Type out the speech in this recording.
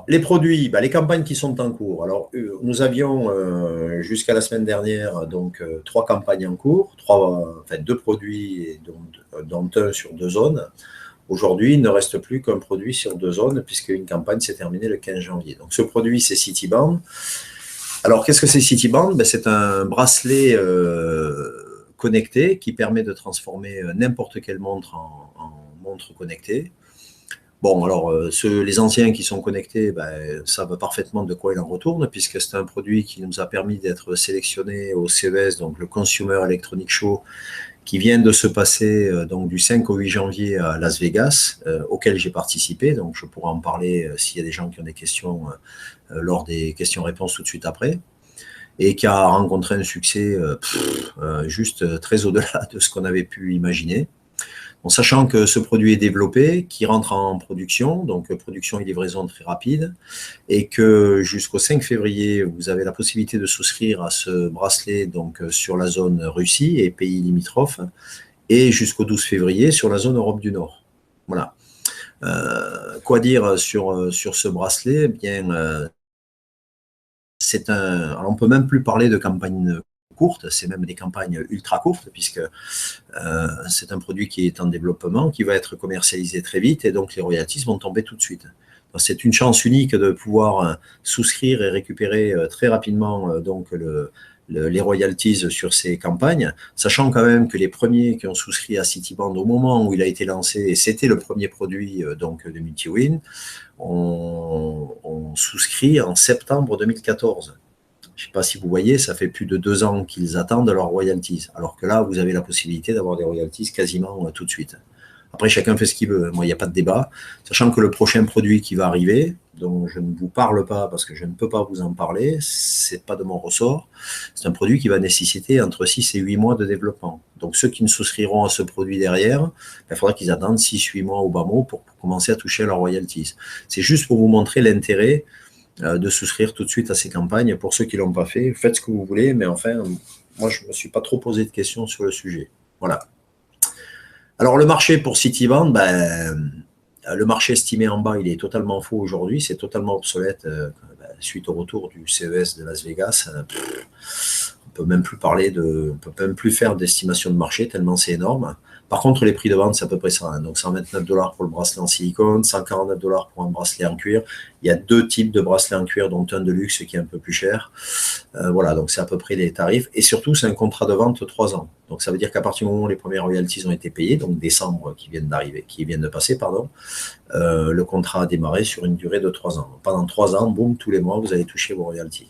les produits, les campagnes qui sont en cours. Alors, nous avions jusqu'à la semaine dernière donc 3 campagnes en cours, 2 produits, et dont un sur 2 zones. Aujourd'hui, il ne reste plus qu'un produit sur 2 zones, puisqu'une campagne s'est terminée le 15 janvier. Donc, ce produit, c'est Citiband. Alors, qu'est-ce que c'est Citiband? C'est un bracelet connecté qui permet de transformer n'importe quelle montre en montre connectée. Bon, alors, les anciens qui sont connectés savent parfaitement de quoi il en retourne, puisque c'est un produit qui nous a permis d'être sélectionné au CES, donc le Consumer Electronics Show, qui vient de se passer donc du 5 au 8 janvier à Las Vegas, auquel j'ai participé. Donc, je pourrais en parler s'il y a des gens qui ont des questions lors des questions-réponses tout de suite après. Et qui a rencontré un succès juste très au-delà de ce qu'on avait pu imaginer. En sachant que ce produit est développé, qui rentre en production, donc production et livraison très rapide, et que jusqu'au 5 février, vous avez la possibilité de souscrire à ce bracelet donc sur la zone Russie et pays limitrophes, et jusqu'au 12 février sur la zone Europe du Nord. Voilà. Quoi dire sur ce bracelet? Eh bien, alors on ne peut même plus parler de campagne courte, c'est même des campagnes ultra courtes, puisque c'est un produit qui est en développement, qui va être commercialisé très vite, et donc les royalties vont tomber tout de suite. C'est une chance unique de pouvoir souscrire et récupérer très rapidement donc les royalties sur ces campagnes, sachant quand même que les premiers qui ont souscrit à Citiband au moment où il a été lancé, et c'était le premier produit donc de MultiWin, ont souscrit en septembre 2014. Je ne sais pas si vous voyez, ça fait plus de 2 ans qu'ils attendent leurs royalties, alors que là, vous avez la possibilité d'avoir des royalties quasiment tout de suite. Après, chacun fait ce qu'il veut. Moi, il n'y a pas de débat. Sachant que le prochain produit qui va arriver, dont je ne vous parle pas parce que je ne peux pas vous en parler, c'est pas de mon ressort, c'est un produit qui va nécessiter entre 6 et 8 mois de développement. Donc, ceux qui ne souscriront à ce produit derrière, il faudra qu'ils attendent 6-8 mois au bas mot pour commencer à toucher leurs royalties. C'est juste pour vous montrer l'intérêt de souscrire tout de suite à ces campagnes. Pour ceux qui ne l'ont pas fait, faites ce que vous voulez, mais enfin, moi, je ne me suis pas trop posé de questions sur le sujet. Voilà. Alors, le marché pour Citiband, le marché estimé en bas, il est totalement faux aujourd'hui, c'est totalement obsolète suite au retour du CES de Las Vegas. On peut même plus on peut même plus faire d'estimation de marché tellement c'est énorme. Par contre, les prix de vente, c'est à peu près ça. Donc, 129 $ pour le bracelet en silicone, 149 $ pour un bracelet en cuir. Il y a 2 types de bracelets en cuir, dont un de luxe qui est un peu plus cher. Voilà, donc c'est à peu près les tarifs. Et surtout, c'est un contrat de vente 3 ans. Donc, ça veut dire qu'à partir du moment où les premières royalties ont été payées, donc décembre qui viennent de passer, le contrat a démarré sur une durée de 3 ans. Pendant 3 ans, boum, tous les mois, vous allez toucher vos royalties.